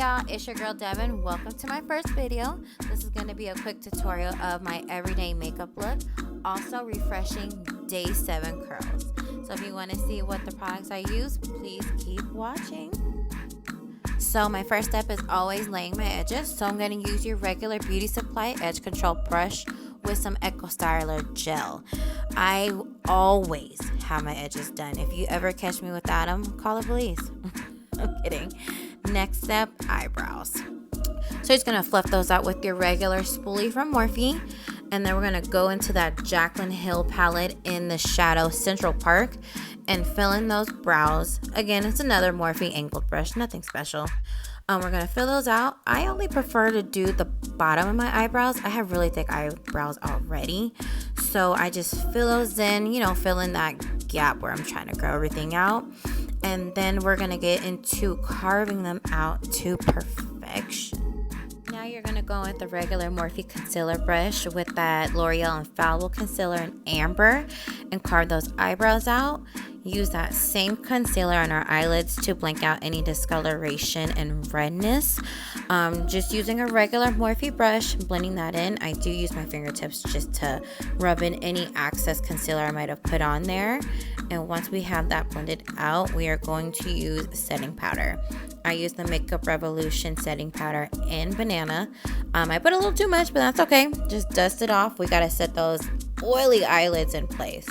y'all, it's your girl Devin. Welcome to my first video. This is going to be a quick tutorial of my everyday makeup look, also refreshing day 7 curls. So if you want to see what the products I use, please keep watching. So my first step is always laying my edges. So I'm going to use your regular beauty supply edge control brush with some Eco Styler gel. I always have my edges done. If you ever catch me without them, call the police. I'm kidding. Next step, eyebrows. So you're just going to fluff those out with your regular spoolie from Morphe. And then we're going to go into that Jaclyn Hill palette in the Shawdow Central Park and fill in those brows. Again, it's another Morphe angled brush, nothing special. We're going to fill those out. I only prefer to do the bottom of my eyebrows. I have really thick eyebrows already. So I just fill those in, fill in that gap where I'm trying to grow everything out. And then we're going to get into carving them out to perfection. Now you're going to go with the regular Morphe concealer brush with that L'Oreal Infallible concealer in amber and carve those eyebrows out. Use that same concealer on our eyelids to blank out any discoloration and redness. Just using a regular Morphe brush, blending that in. I do use my fingertips just to rub in any excess concealer I might have put on there. And once we have that blended out, we are going to use setting powder. I use the Makeup Revolution setting powder in Banana. I put a little too much, but that's okay. Just dust it off. We got to set those oily eyelids in place.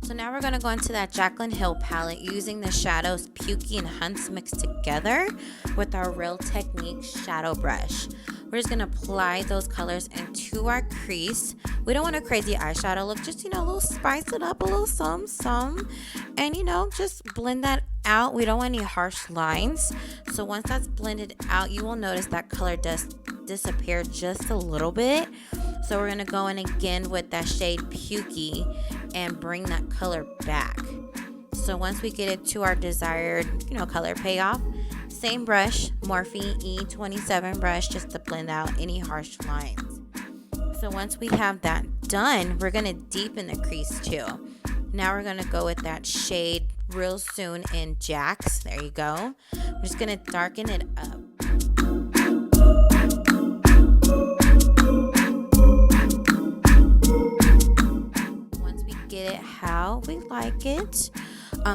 So now we're going to go into that Jaclyn Hill palette using the shadows Pukey and Hunts mixed together with our Real Technique shadow brush. We're just going to apply those colors into our crease. We don't want a crazy eyeshadow look, just, a little spice it up, a little some. And, just blend that out. We don't want any harsh lines. So once that's blended out, you will notice that color does disappear just a little bit. So we're going to go in again with that shade Pukey and bring that color back. So once we get it to our desired, color payoff, same brush, Morphe E27 brush, just to blend out any harsh lines. So once we have that done, we're going to deepen the crease too. Now we're going to go with that shade Real Soon in Jacz. There you go. I'm just going to darken it up. Get it how we like it.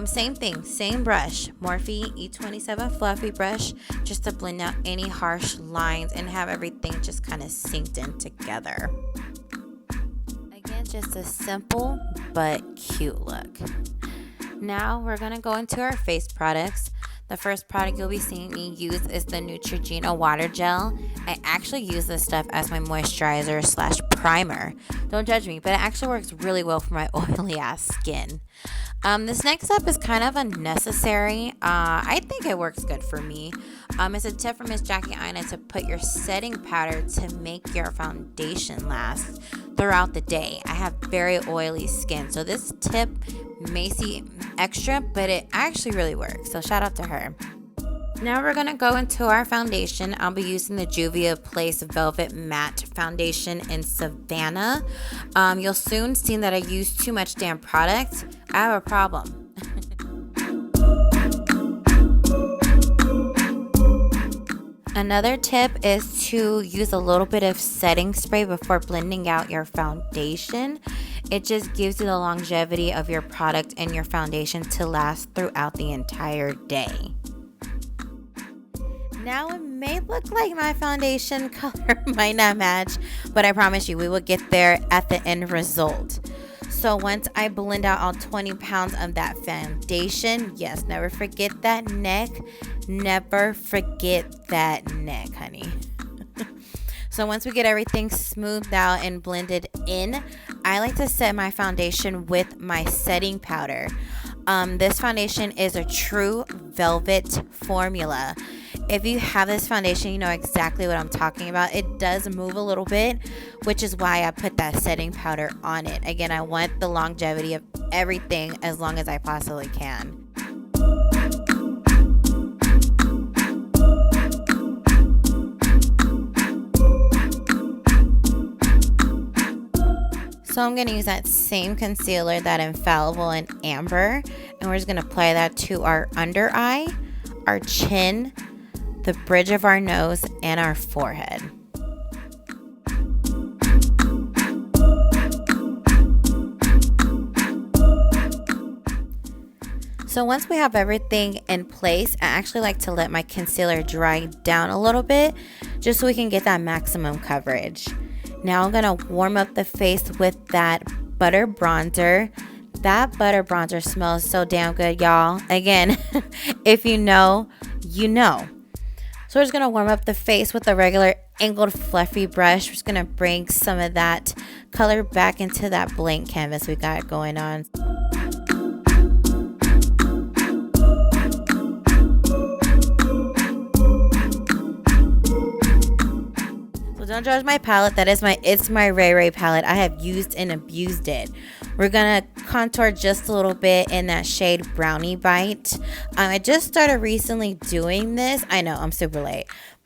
Same thing, same brush, Morphe E27 fluffy brush, just to blend out any harsh lines and have everything just kind of synced in together. Again, just a simple but cute look. Now we're gonna go into our face products. The first product you'll be seeing me use is the Neutrogena Watergel. I actually use this stuff as my moisturizer / primer. Don't judge me, but it actually works really well for my oily ass skin. This next step is kind of unnecessary. I think it works good for me. It's a tip from Miss Jackie Aina to put your setting powder to make your foundation last throughout the day. I have very oily skin, so this tip may seem extra, but it actually really works. So shout out to her. Now we're going to go into our foundation. I'll be using the Juvia Place Velvet Matte Foundation in Savanna. You'll soon see that I use too much damn product. I have a problem. Another tip is to use a little bit of setting spray before blending out your foundation. It just gives you the longevity of your product and your foundation to last throughout the entire day. Now it may look like my foundation color might not match, but I promise you we will get there at the end result. So once I blend out all 20 pounds of that foundation, yes, never forget that neck. Never forget that neck, honey. So once we get everything smoothed out and blended in, I like to set my foundation with my setting powder. This foundation is a true velvet formula. If you have this foundation, you know exactly what I'm talking about. It does move a little bit, which is why I put that setting powder on it. Again, I want the longevity of everything as long as I possibly can. So I'm going to use that same concealer, that Infallible in Amber, and we're just going to apply that to our under eye, our chin, the bridge of our nose and our forehead. So once we have everything in place, I actually like to let my concealer dry down a little bit just so we can get that maximum coverage. Now I'm going to warm up the face with that butter bronzer. That butter bronzer smells so damn good, y'all. Again, if you know, you know. So we're just going to warm up the face with a regular angled fluffy brush. We're just going to bring some of that color back into that blank canvas we got going on. Don't judge my palette. That is my ITSMYRAYERAYE palette. I have used and abused it. We're going to contour just a little bit in that shade Brownie Bite. I just started recently doing this. I know, I'm super late.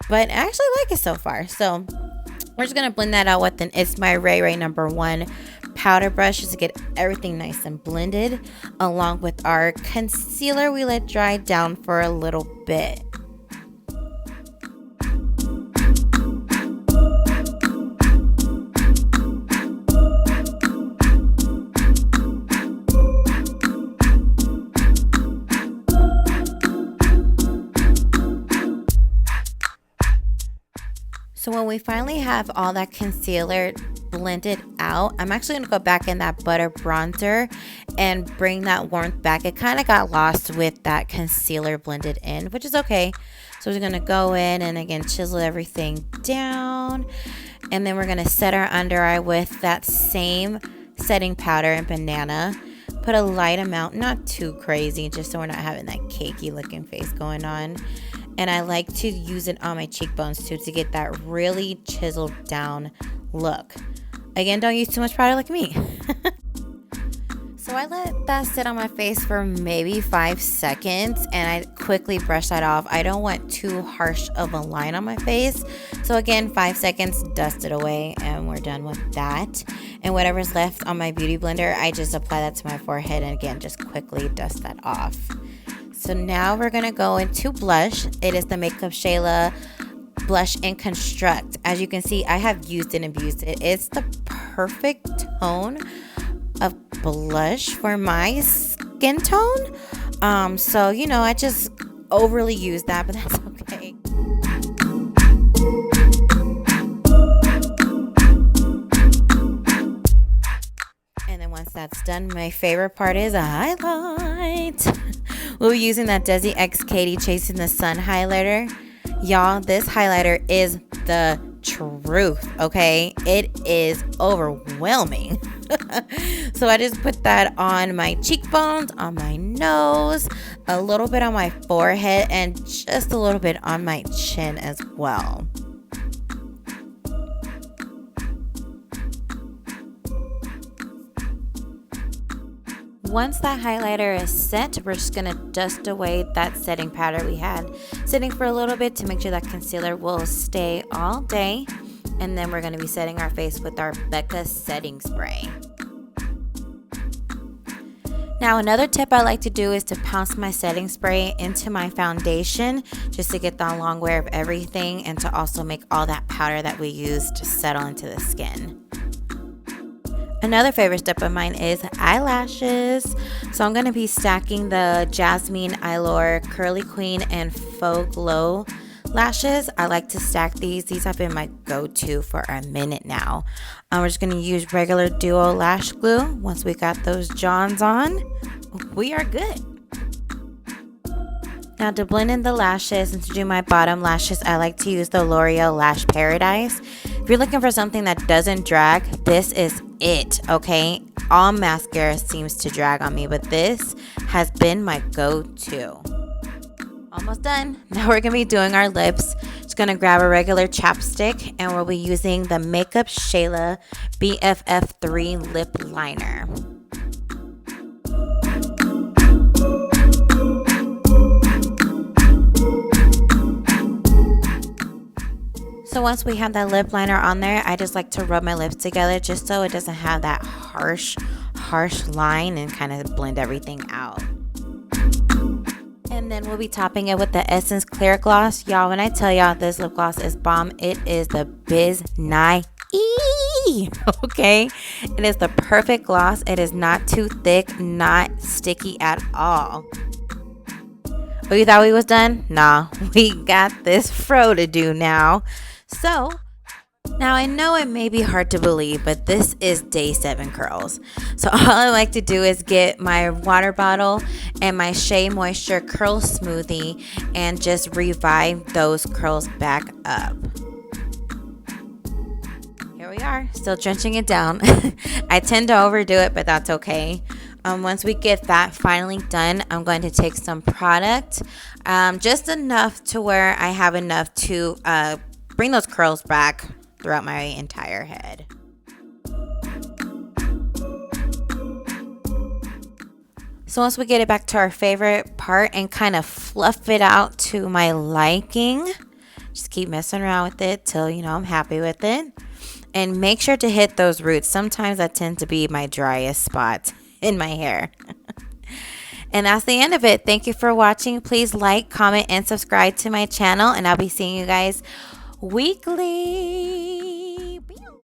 But I actually like it so far. So we're just going to blend that out with an ITSMYRAYERAYE #1 powder brush just to get everything nice and blended. Along with our concealer we let dry down for a little bit. So when we finally have all that concealer blended out, I'm actually going to go back in that butter bronzer and bring that warmth back. It kind of got lost with that concealer blended in, which is okay. So we're going to go in and again chisel everything down. And then we're going to set our under eye with that same setting powder in Banana. Put a light amount, not too crazy, just so we're not having that cakey looking face going on. And I like to use it on my cheekbones too to get that really chiseled down look. Again, don't use too much powder like me. So I let that sit on my face for maybe 5 seconds and I quickly brush that off. I don't want too harsh of a line on my face. So again, 5 seconds, dust it away and we're done with that. And whatever's left on my beauty blender, I just apply that to my forehead and again, just quickly dust that off. So now we're going to go into blush. It is the MakeupShayla Blush in Construct. As you can see, I have used and abused it. It's the perfect tone of blush for my skin tone. So, you know, I just overly use that, but that's okay. And then once that's done, my favorite part is a highlight. We'll be using that Desi X Katie Chasing the Sun highlighter. Y'all, this highlighter is the truth, okay? It is overwhelming. So I just put that on my cheekbones, on my nose, a little bit on my forehead, and just a little bit on my chin as well. Once that highlighter is set, we're just going to dust away that setting powder we had sitting for a little bit to make sure that concealer will stay all day. And then we're going to be setting our face with our Becca setting spray. Now another tip I like to do is to pounce my setting spray into my foundation just to get the long wear of everything and to also make all that powder that we used to settle into the skin. Another favorite step of mine is eyelashes. So I'm going to be stacking the Jasmine Eylure Curly Queen and Faux Glow lashes. I like to stack these. These have been my go-to for a minute now. We're just going to use regular Duo lash glue. Once we got those Johns on, we are good. Now to blend in the lashes and to do my bottom lashes, I like to use the L'Oreal Lash Paradise. If you're looking for something that doesn't drag, this is it, okay? All mascara seems to drag on me, but this has been my go-to. Almost done. Now we're going to be doing our lips. Just going to grab a regular chapstick and we'll be using the MakeupShayla BFF3 Lip Liner. So once we have that lip liner on there, I just like to rub my lips together just so it doesn't have that harsh line and kind of blend everything out. And And then we'll be topping it with the Essence Clear Gloss. Y'all, when I tell y'all this lip gloss is bomb, it is the Biz Nye. Okay, it is the perfect gloss. It is not too thick, not sticky at all. But you thought we was done? Nah, we got this fro to do now. So now I know it may be hard to believe, but this is day 7 curls. So all I like to do is get my water bottle and my Shea Moisture Curl Smoothie and just revive those curls back up. Here we are, still drenching it down. I tend to overdo it, but that's okay. Once we get that finally done, I'm going to take some product, just enough to where I have enough to bring those curls back throughout my entire head. So once we get it back to our favorite part and kind of fluff it out to my liking, just keep messing around with it till I'm happy with it. And make sure to hit those roots. Sometimes that tends to be my driest spot in my hair. And that's the end of it. Thank you for watching. Please like, comment, and subscribe to my channel, and I'll be seeing you guys weekly.